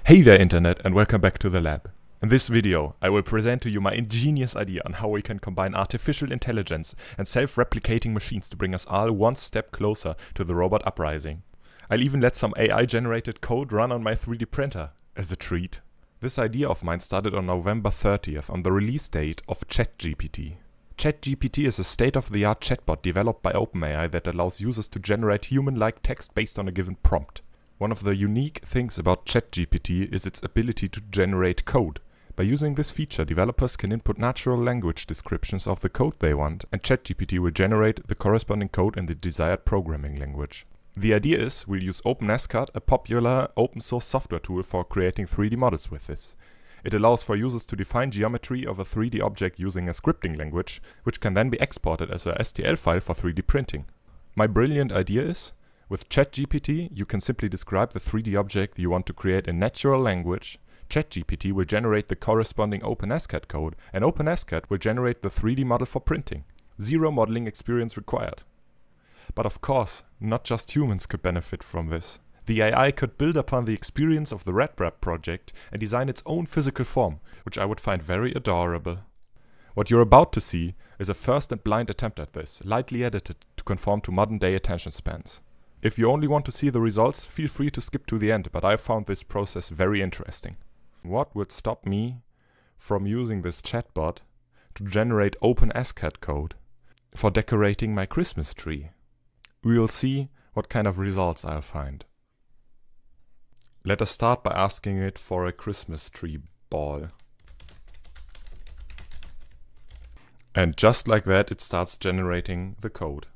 Hey there Internet, and welcome back to the lab. In this video, I will present to you my ingenious idea on how we can combine artificial intelligence and self-replicating machines to bring us all one step closer to the robot uprising. I'll even let some AI-generated code run on my 3D printer, as a treat. This idea of mine started on November 30th, on the release date of ChatGPT. ChatGPT is a state-of-the-art chatbot developed by OpenAI that allows users to generate human-like text based on a given prompt. One of the unique things about ChatGPT is its ability to generate code. By using this feature, developers can input natural language descriptions of the code they want, and ChatGPT will generate the corresponding code in the desired programming language. The idea is we'll use OpenSCAD, a popular open source software tool for creating 3D models with this. It allows for users to define geometry of a 3D object using a scripting language, which can then be exported as a STL file for 3D printing. My brilliant idea is, with ChatGPT, you can simply describe the 3D object you want to create in natural language. ChatGPT will generate the corresponding OpenSCAD code, and OpenSCAD will generate the 3D model for printing. Zero modeling experience required. But of course, not just humans could benefit from this. The AI could build upon the experience of the RedWrap project and design its own physical form, which I would find very adorable. What you're about to see is a first and blind attempt at this, lightly edited to conform to modern-day attention spans. If you only want to see the results, feel free to skip to the end, but I found this process very interesting. What would stop me from using this chatbot to generate OpenSCAD code for decorating my Christmas tree? We will see what kind of results I'll find. Let us start by asking it for a Christmas tree ball. And just like that, it starts generating the code.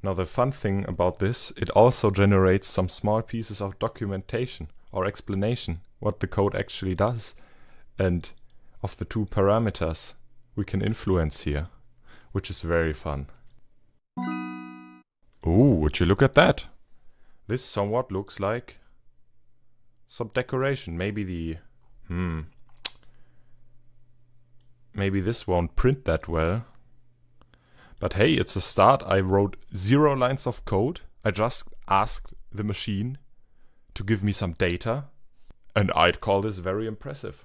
Now the fun thing about this, it also generates some small pieces of documentation or explanation what the code actually does. And of the two parameters we can influence here, which is very fun. Ooh, would you look at that? This somewhat looks like some decoration. Maybe maybe this won't print that well. But hey, it's a start. I wrote 0 lines of code. I just asked the machine to give me some data. And I'd call this very impressive.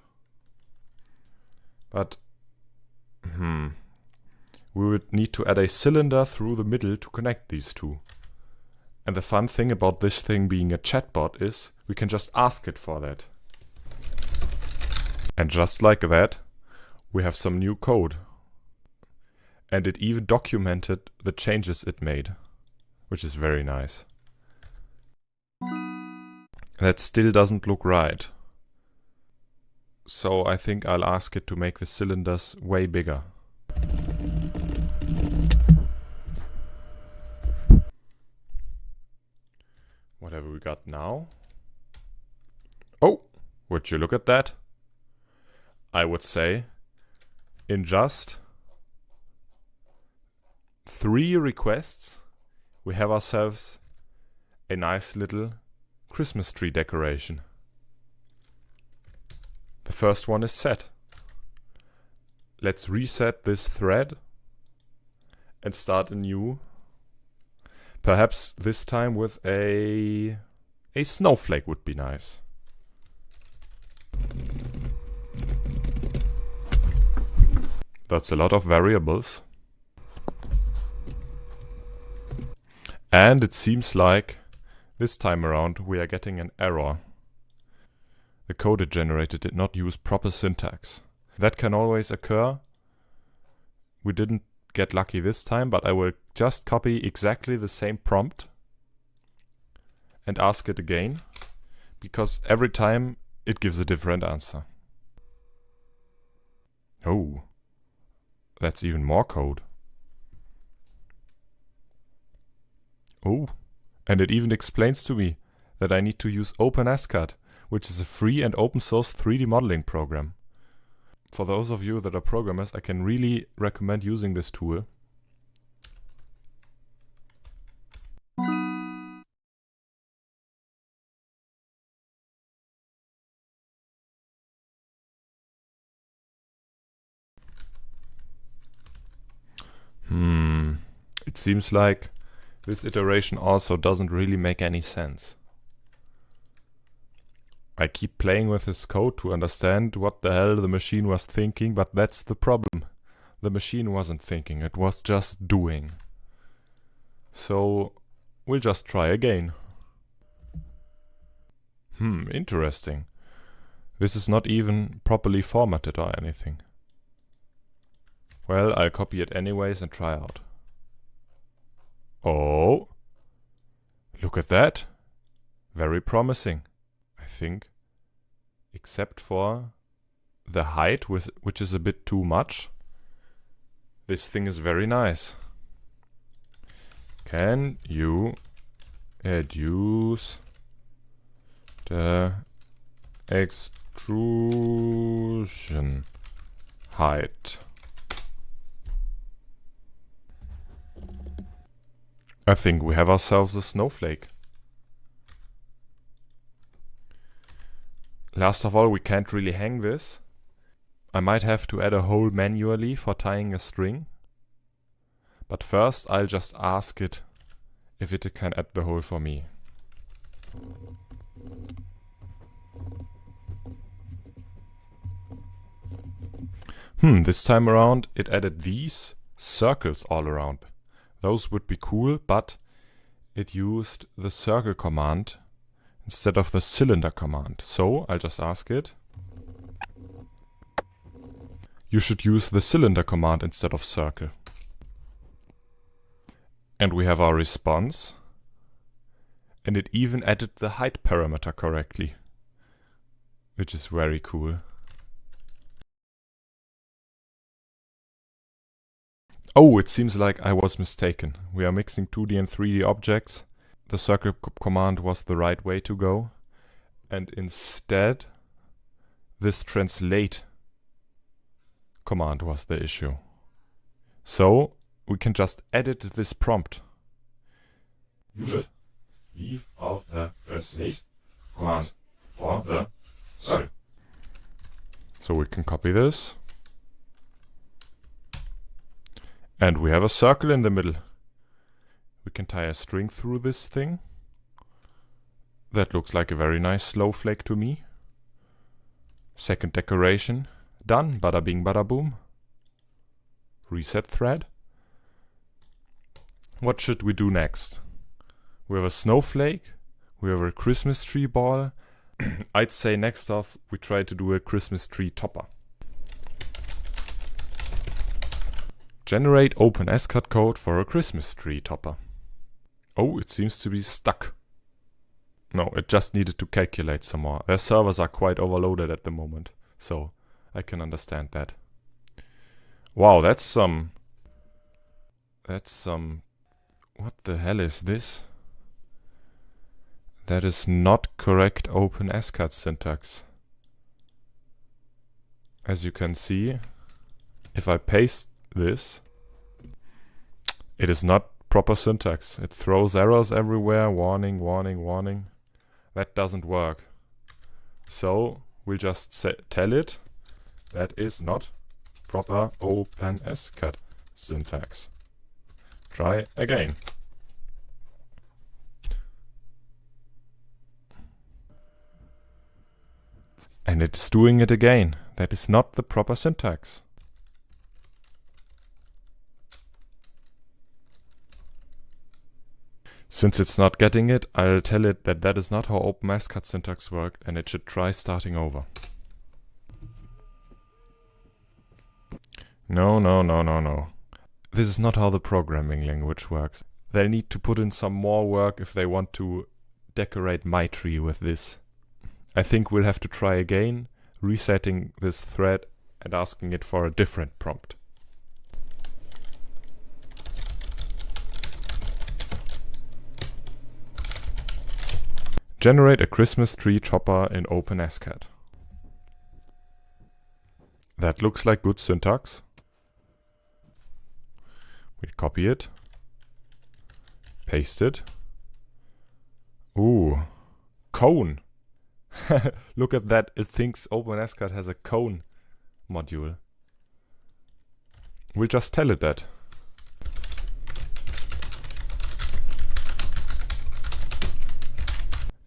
But, we would need to add a cylinder through the middle to connect these two. And the fun thing about this thing being a chatbot is we can just ask it for that. And just like that, we have some new code. And it even documented the changes it made, which is very nice. That still doesn't look right. So I think I'll ask it to make the cylinders way bigger. What have we got now? Oh, would you look at that? I would say in just 3 requests, we have ourselves a nice little Christmas tree decoration. The first one is set. Let's reset this thread and start anew. Perhaps this time with a snowflake would be nice. That's a lot of variables. And it seems like this time around we are getting an error. The code it generated did not use proper syntax. That can always occur. We didn't get lucky this time, but I will just copy exactly the same prompt and ask it again, because every time it gives a different answer. Oh, that's even more code. Oh, and it even explains to me that I need to use OpenSCAD, which is a free and open source 3D modeling program. For those of you that are programmers, I can really recommend using this tool. It seems like this iteration also doesn't really make any sense. I keep playing with this code to understand what the hell the machine was thinking, but that's the problem. The machine wasn't thinking, it was just doing. So we'll just try again. Interesting. This is not even properly formatted or anything. Well, I'll copy it anyways and try out. Oh, look at that. Very promising, I think. Except for the height, which is a bit too much. This thing is very nice. Can you reduce the extrusion height? I think we have ourselves a snowflake. Last of all, we can't really hang this. I might have to add a hole manually for tying a string. But first I'll just ask it if it can add the hole for me. This time around it added these circles all around. Those would be cool, but it used the circle command instead of the cylinder command. So I'll just ask it. You should use the cylinder command instead of circle. And we have our response. And it even added the height parameter correctly, which is very cool. Oh, it seems like I was mistaken. We are mixing 2D and 3D objects. The circle command was the right way to go. And instead, this translate command was the issue. So we can just edit this prompt. Leave out the translate command for the circle. So we can copy this. And we have a circle in the middle. We can tie a string through this thing. That looks like a very nice snowflake to me. Second decoration. Done. Bada bing, bada boom. Reset thread. What should we do next? We have a snowflake. We have a Christmas tree ball. I'd say next off we try to do a Christmas tree topper. Generate OpenSCAD code for a Christmas tree topper. Oh, it seems to be stuck. No, it just needed to calculate some more. Their servers are quite overloaded at the moment, so I can understand that. Wow, that's some... What the hell is this? That is not correct OpenSCAD syntax. As you can see, if I paste this, it is not proper syntax. It throws errors everywhere. Warning, warning, warning. That doesn't work. So we'll just tell it that is not proper OpenSCAD syntax. Try again. And it's doing it again. That is not the proper syntax. Since it's not getting it, I'll tell it that that is not how OpenSCAD syntax works and it should try starting over. No, no, no, no, no. This is not how the programming language works. They'll need to put in some more work if they want to decorate my tree with this. I think we'll have to try again, resetting this thread and asking it for a different prompt. Generate a Christmas tree chopper in OpenSCAD. That looks like good syntax. We copy it, paste it. Ooh, cone. Look at that, it thinks OpenSCAD has a cone module. We'll just tell it that.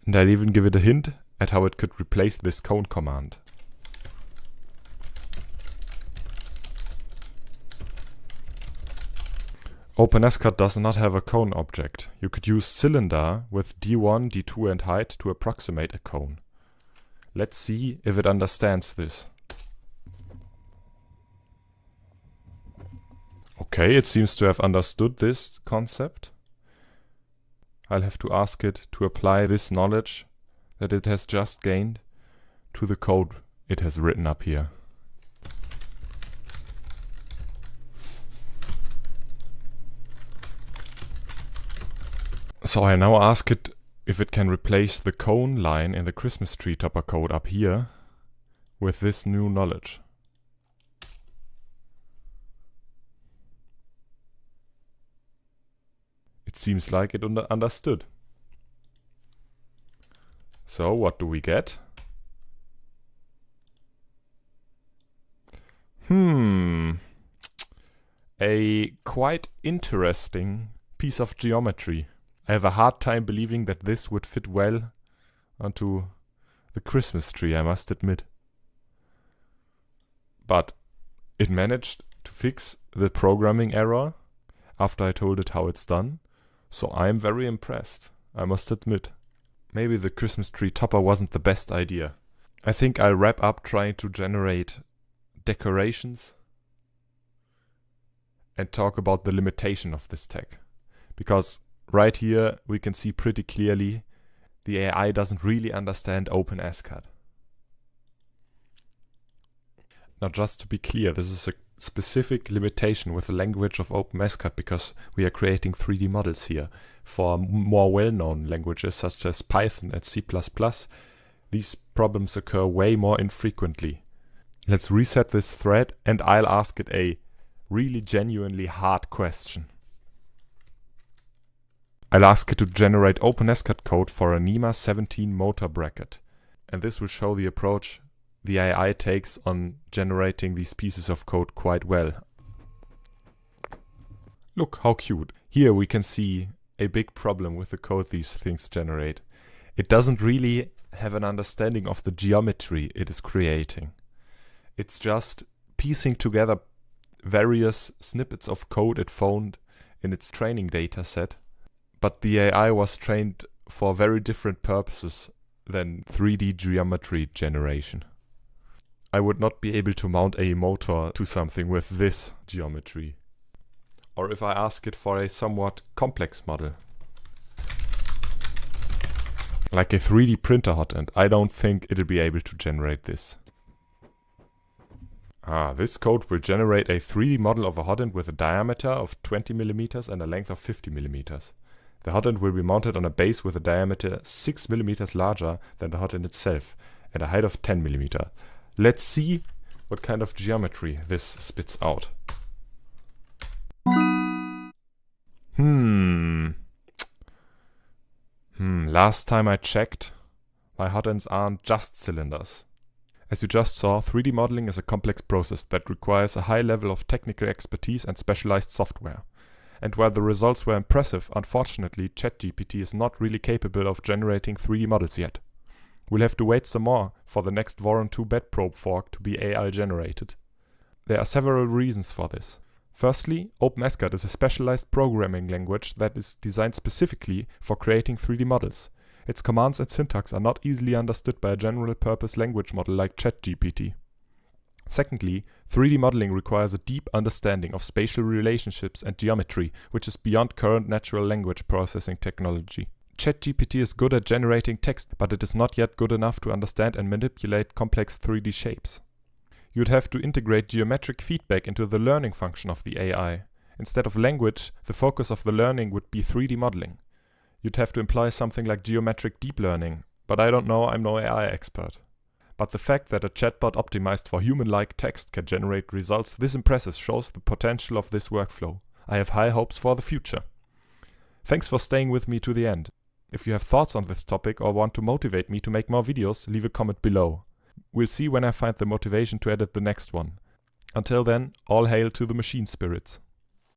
And I'll even give it a hint. at how it could replace this cone command. OpenSCAD does not have a cone object. You could use cylinder with d1, d2 and height to approximate a cone. Let's see if it understands this. Okay, it seems to have understood this concept. I'll have to ask it to apply this knowledge that it has just gained to the code it has written up here. So I now ask it if it can replace the cone line in the Christmas tree topper code up here with this new knowledge. It seems like it understood. So what do we get? A quite interesting piece of geometry. I have a hard time believing that this would fit well onto the Christmas tree, I must admit. But it managed to fix the programming error after I told it how it's done. So I'm very impressed, I must admit. Maybe the Christmas tree topper wasn't the best idea. I think I'll wrap up trying to generate decorations and talk about the limitation of this tech. Because right here we can see pretty clearly the AI doesn't really understand OpenSCAD. Now just to be clear, this is a specific limitation with the language of OpenSCAD because we are creating 3D models here. For more well-known languages such as Python and C++, these problems occur way more infrequently. Let's reset this thread and I'll ask it a really genuinely hard question. I'll ask it to generate OpenSCAD code for a NEMA 17 motor bracket. And this will show the approach the AI takes on generating these pieces of code quite well. Look how cute. Here we can see a big problem with the code these things generate. It doesn't really have an understanding of the geometry it is creating. It's just piecing together various snippets of code it found in its training data set. But the AI was trained for very different purposes than 3D geometry generation. I would not be able to mount a motor to something with this geometry. Or if I ask it for a somewhat complex model, like a 3D printer hot end, I don't think it'll be able to generate this. This code will generate a 3D model of a hot end with a diameter of 20 mm and a length of 50 mm. The hot end will be mounted on a base with a diameter 6 mm larger than the hot end itself and a height of 10 mm. Let's see what kind of geometry this spits out. Last time I checked, my hot ends aren't just cylinders. As you just saw, 3D modeling is a complex process that requires a high level of technical expertise and specialized software. And while the results were impressive, unfortunately ChatGPT is not really capable of generating 3D models yet. We'll have to wait some more for the next Voron 2 bed probe fork to be AI generated. There are several reasons for this. Firstly, OpenSCAD is a specialized programming language that is designed specifically for creating 3D models. Its commands and syntax are not easily understood by a general-purpose language model like ChatGPT. Secondly, 3D modeling requires a deep understanding of spatial relationships and geometry, which is beyond current natural language processing technology. ChatGPT is good at generating text, but it is not yet good enough to understand and manipulate complex 3D shapes. You'd have to integrate geometric feedback into the learning function of the AI. Instead of language, the focus of the learning would be 3D modeling. You'd have to imply something like geometric deep learning, but I don't know, I'm no AI expert. But the fact that a chatbot optimized for human-like text can generate results this impressive shows the potential of this workflow. I have high hopes for the future. Thanks for staying with me to the end. If you have thoughts on this topic or want to motivate me to make more videos, leave a comment below. We'll see when I find the motivation to edit the next one. Until then, all hail to the machine spirits.